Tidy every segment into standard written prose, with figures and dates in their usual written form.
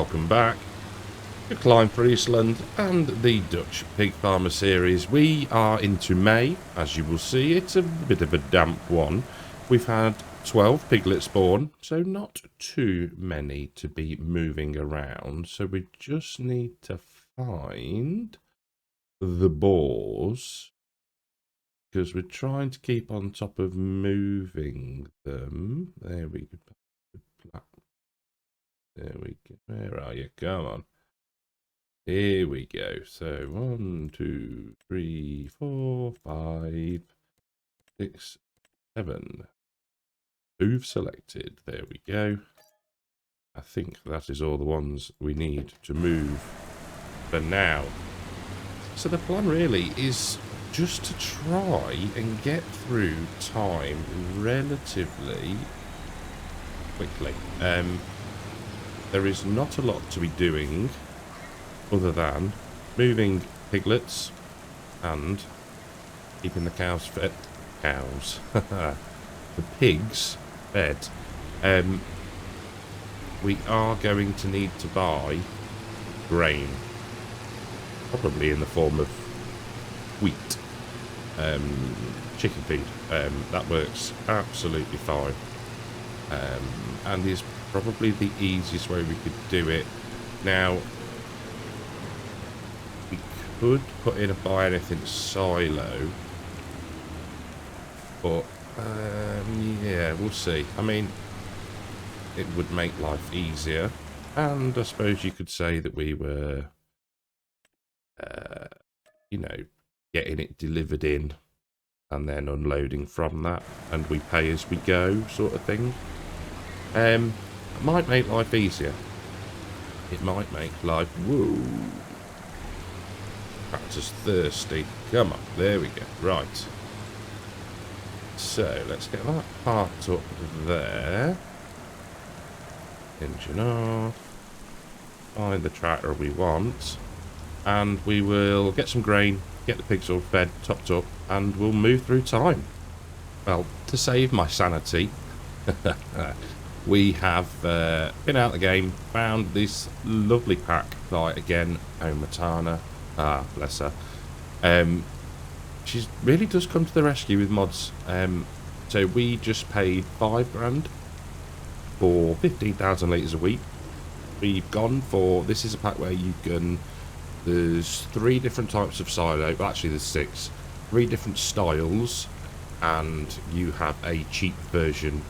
welcome back to Klein Friesland and the Dutch Pig Farmer series. We are into May, as you will see. It's a bit of a damp one. We've had 12 piglets born, so not too many to be moving around. So we just need to find the boars, because we're trying to keep on top of moving them. There we go. There we go. Where are you? Come on. Here we go. So 1, 2, 3, 4, 5, 6, 7. Move selected. There we go. I think that is all the ones we need to move for now. So the plan really is just to try and get through time relatively quickly. There is not a lot to be doing other than moving piglets and keeping the cows fed. The pigs fed. We are going to need to buy grain, probably in the form of wheat, chicken feed. That works absolutely fine, and is probably the easiest way we could do it. Now, we could put in a buy anything silo, but yeah, we'll see. I mean, it would make life easier, and I suppose you could say that we were you know, getting it delivered in and then unloading from that, and we pay as we go sort of thing. It might make life easier. It might make life... Whoa. That's just thirsty. Come on. There we go. Right. So, let's get that parked up there. Engine off. Find the tractor we want. And we will get some grain, get the pigs all fed, topped up, and we'll move through time. Well, to save my sanity... we have been out of the game, found this lovely pack by, again, Omatana. Ah, bless her. She really does come to the rescue with mods. So we just paid $5 for 15,000 litres a week. We've gone for, this is a pack where you can, there's 3 different types of silo, well actually there's 6. 3 different styles, and you have a cheap version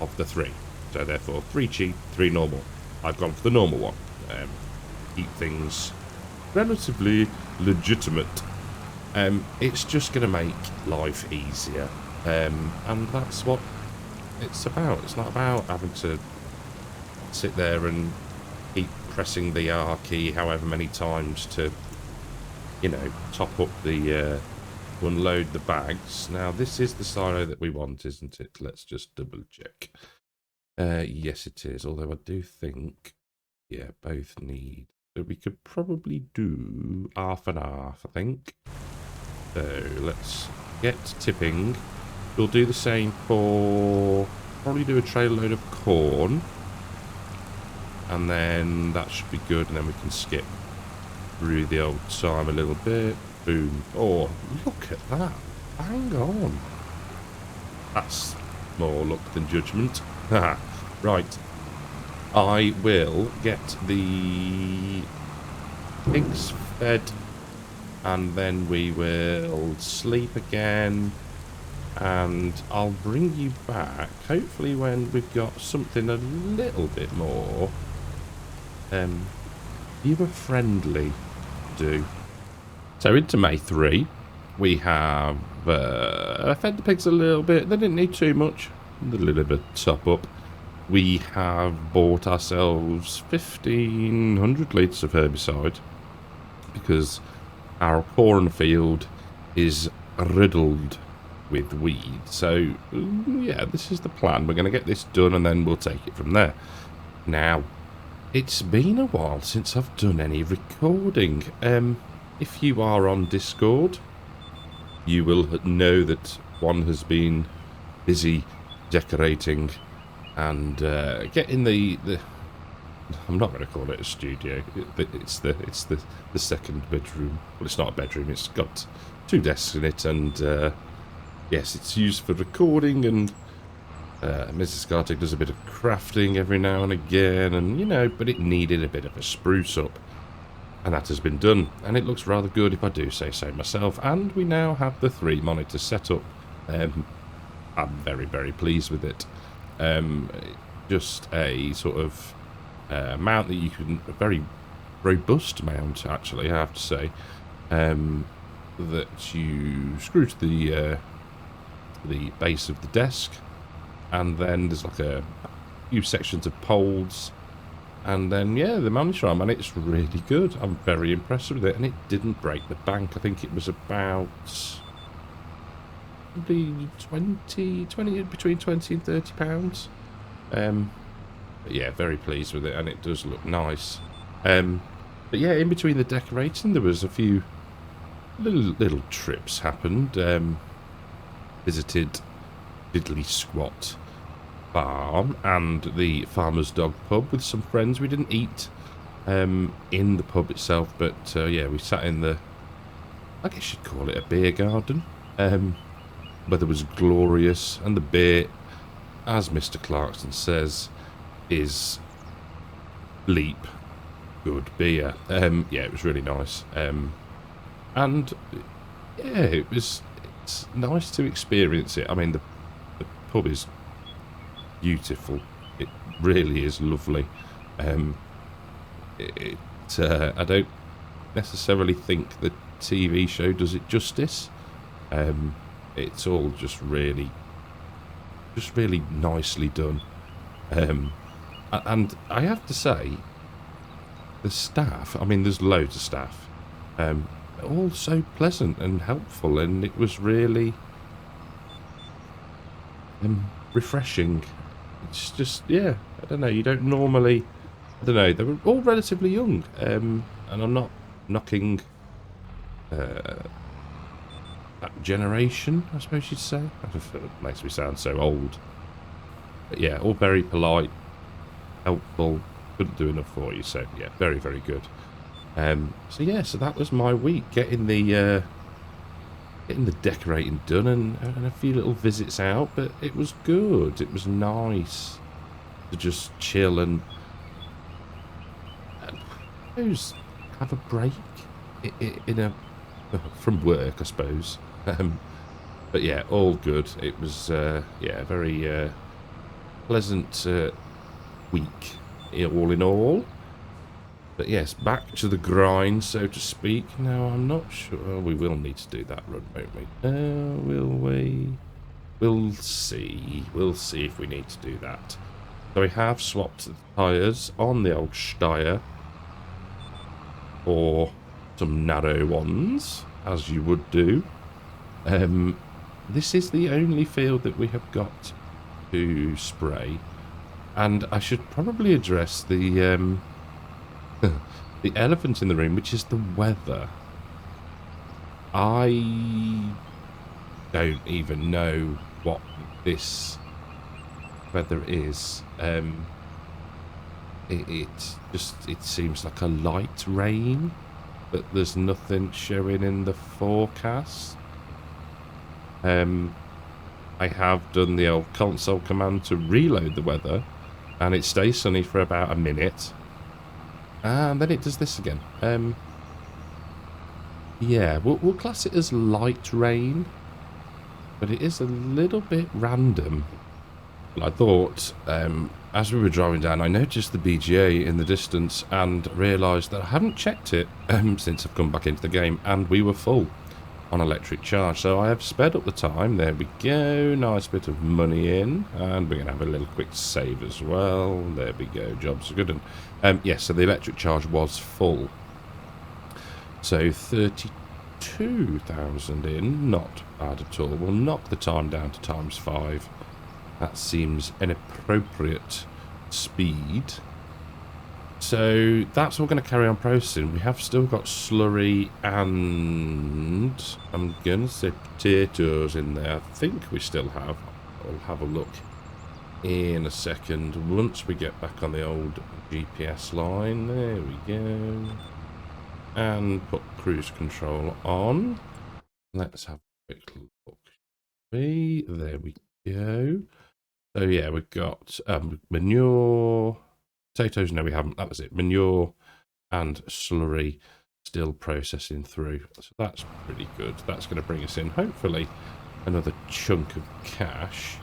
of the 3. So therefore 3 cheap, 3 normal. I've gone for the normal one. Keep things relatively legitimate. It's just going to make life easier. And that's what it's about. It's not about having to sit there and keep pressing the R key however many times to, you know, top up the unload the bags. Now this is the silo that we want, isn't it? Let's just double check. Yes, it is. Although I do think, yeah, both need. So we could probably do half and half, I think. So let's get tipping. We'll do the same for, probably do a trailer load of corn. And then that should be good. And then we can skip through the old time a little bit. Boom. Oh, look at that. Hang on. That's more luck than judgment. Right. I will get the pigs fed, and then we will sleep again, and I'll bring you back hopefully when we've got something a little bit more viewer friendly to do. So into May 3 we have fed the pigs a little bit. They didn't need too much, a little bit of top up. We have bought ourselves 1,500 litres of herbicide because our corn field is riddled with weeds. So, yeah, this is the plan. We're going to get this done and then we'll take it from there. Now, it's been a while since I've done any recording. If you are on Discord, you will know that one has been busy decorating and getting the I'm not going to call it a studio. It's the second bedroom. Well, it's not a bedroom. It's got 2 desks in it, and yes, it's used for recording. And Mrs. Gartig does a bit of crafting every now and again, and but it needed a bit of a spruce up, and that has been done. And it looks rather good, if I do say so myself. And we now have the 3 monitors set up. I'm very, very pleased with it. Just a sort of mount that you can, a very robust mount actually, I have to say, that you screw to the base of the desk, and then there's like a few sections of poles, and then yeah, the monitor arm, and it's really good. I'm very impressed with it, and it didn't break the bank. I think it was about probably 20 between 20 and 30 pounds. But yeah, very pleased with it, and it does look nice. But yeah, in between the decorating, there was a few little trips happened. Visited Diddley Squat Farm and the Farmer's Dog pub with some friends. We didn't eat in the pub itself, but yeah, we sat in the, I guess you'd call it a beer garden. Weather was glorious, and the beer, as Mr. Clarkson says, is bleep good beer. Yeah, it was really nice. And yeah, it's nice to experience it. I mean, the pub is beautiful. It really is lovely. I don't necessarily think the TV show does it justice. It's all just really nicely done. And I have to say, the staff, I mean, there's loads of staff, all so pleasant and helpful, and it was really refreshing. It's just, yeah, I don't know, you don't normally, I don't know, they were all relatively young, and I'm not knocking that generation, I suppose you'd say. It makes me sound so old. But yeah, all very polite, helpful, couldn't do enough for you, so yeah, very, very good. So yeah, so that was my week, getting the decorating done, and a few little visits out, but it was good. It was nice to just chill and I suppose have a break from work, I suppose. But yeah, all good. It was yeah, a very pleasant week, all in all. But yes, back to the grind, so to speak. Now, I'm not sure. We will need to do that run, won't we? Will we? We'll see. We'll see if we need to do that. So we have swapped the tyres on the old Steyr for some narrow ones, as you would do. This is the only field that we have got to spray. And I should probably address the the elephant in the room, which is the weather. I don't even know what this weather is. It seems like a light rain, but there's nothing showing in the forecast. I have done the old console command to reload the weather, and it stays sunny for about a minute. And then it does this again. Yeah, we'll class it as light rain, but it is a little bit random. I thought, as we were driving down, I noticed the BGA in the distance and realised that I haven't checked it since I've come back into the game, and we were full on electric charge. So I have sped up the time. There we go. Nice bit of money in, and we're going to have a little quick save as well. There we go. Jobs are good. And yes, so the electric charge was full. So 32,000 in, not bad at all. We'll knock the time down to ×5. That seems an appropriate speed. So that's all going to carry on processing. We have still got slurry and I'm going to say potatoes in there. I think we still have. I'll have a look. in a second once we get back on the old GPS line. There we go. And put cruise control on. Let's have a quick look. There we go. So yeah, we've got manure, potatoes. No, we haven't. That was it. Manure and slurry still processing through. So that's pretty good. That's going to bring us in, hopefully, another chunk of cash.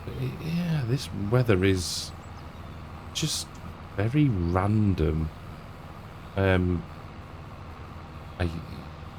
But yeah, this weather is just very random. I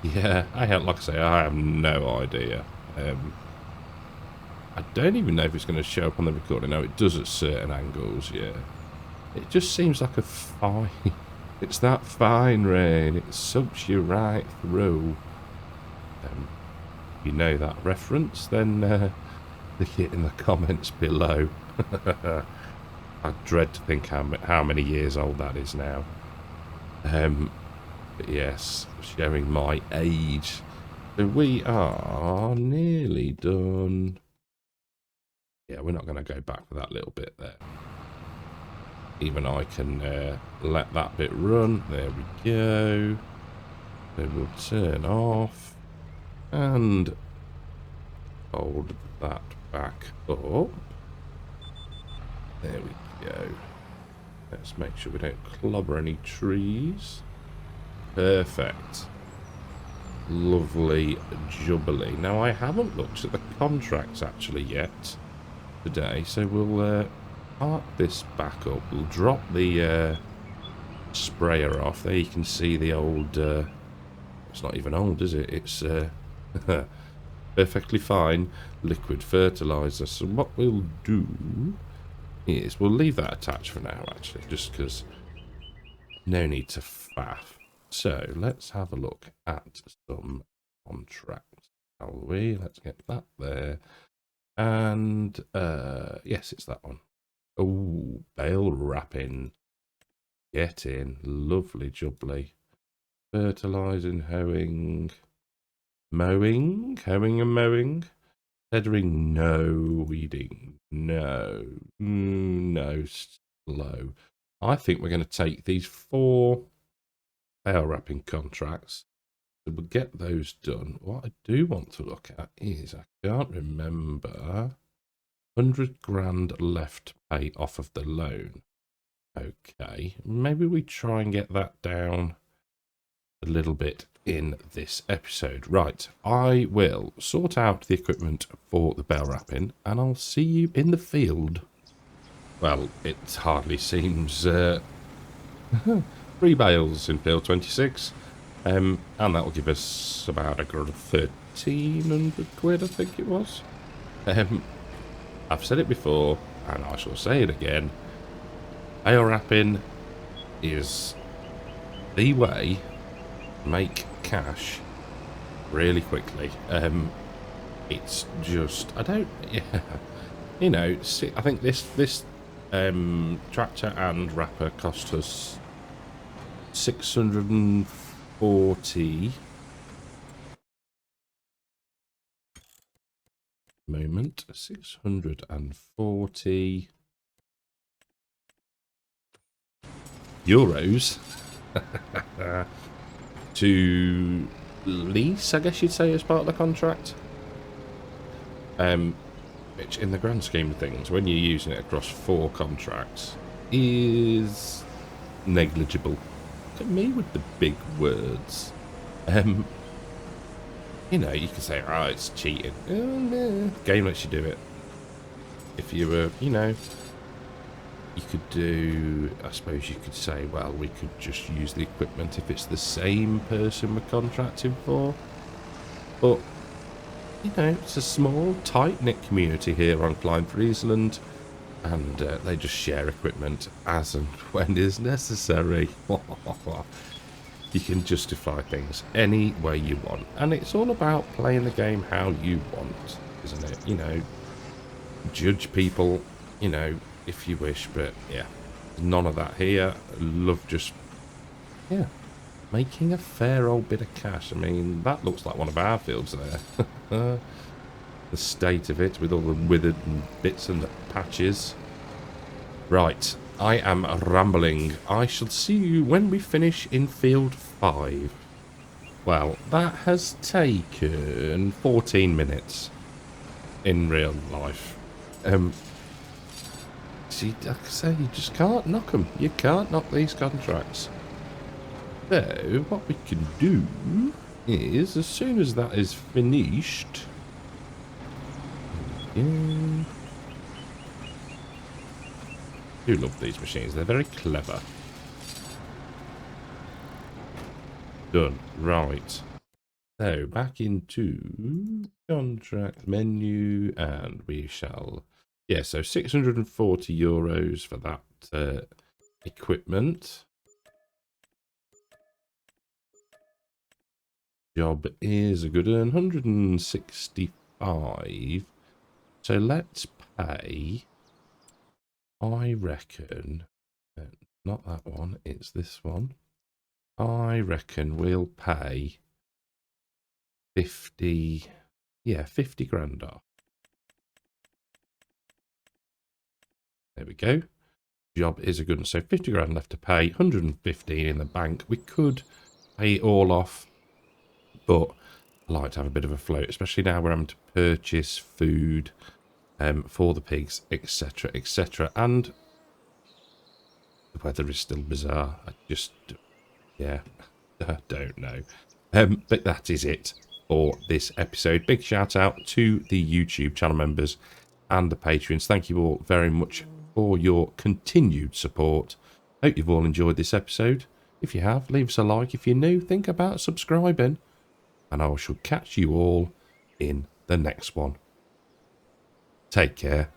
have, like I say, I have no idea. I don't even know if it's going to show up on the recording. No, it does at certain angles, yeah. It just seems like a fine... It's that fine rain. It soaks you right through. If you know that reference, then leave it in the comments below. I dread to think how many years old that is now. But yes, showing my age. So we are nearly done. Yeah, we're not going to go back for that little bit there. Even I can let that bit run. There we go. So we'll turn off and hold that back up. There we go. Let's make sure we don't clobber any trees. Perfect. Lovely jubbly. Now I haven't looked at the contracts actually yet today, so we'll park this back up. We'll drop the sprayer off. There you can see the old... it's not even old, is it? It's perfectly fine liquid fertilizer. So what we'll do is we'll leave that attached for now, actually, just because no need to faff. So let's have a look at some contracts, shall we? Let's get that there. And yes, it's that one. Oh, bale wrapping. Get in. Lovely jubbly. Fertilising, hoeing. Mowing and mowing. Feathering, no. Weeding, no. No, slow. I think we're going to take these 4 bale wrapping contracts. So we'll get those done. What I do want to look at is, I can't remember, 100 grand left to pay off of the loan. Okay, maybe we try and get that down a little bit in this episode. Right, I will sort out the equipment for the bale wrapping and I'll see you in the field. Well, it hardly seems 3 bales in field 26. And that will give us about a good 1,300 quid, I think it was. I've said it before, and I shall say it again. Bale wrapping is the way to make cash really quickly. It's just, I don't, yeah, you know, see, I think this tractor and wrapper cost us 640 moment 640 euros to lease, I guess you'd say, as part of the contract, which in the grand scheme of things, when you're using it across 4 contracts, is negligible. Look at me with the big words. You know, you can say, oh, it's cheating. Oh, no. Game lets you do it. If you were, you know, you could do, I suppose you could say, well, we could just use the equipment if it's the same person we're contracting for. But, you know, it's a small, tight-knit community here on Klein Friesland, and they just share equipment as and when is necessary. You can justify things any way you want, and it's all about playing the game how you want, isn't it? You know, judge people, you know, if you wish, but yeah, none of that here. Love just, yeah, making a fair old bit of cash. I mean, that looks like one of our fields there. the state of it with all the withered and bits and the patches. Right, I am rambling. I shall see you when we finish in field 5. Well, that has taken 14 minutes in real life. See, like I say, you just can't knock them. You can't knock these contracts. So, what we can do is, as soon as that is finished... I do love these machines. They're very clever. Done. Right. So, back into contract menu, and we shall... Yeah, so 640 euros for that equipment. Job is a good one, 165. So let's pay, I reckon, not that one, it's this one. I reckon we'll pay 50, yeah, 50 grand off. There we go. Job is a good one. So 50 grand left to pay, 115 in the bank. We could pay it all off, but I like to have a bit of a float, especially now we're having to purchase food for the pigs, etc., etc. And the weather is still bizarre. I just, yeah, I don't know. But that is it for this episode. Big shout out to the YouTube channel members and the Patreons. Thank you all very much for your continued support. Hope you've all enjoyed this episode. If you have, leave us a like. If you're new, think about subscribing. And I shall catch you all in the next one. Take care.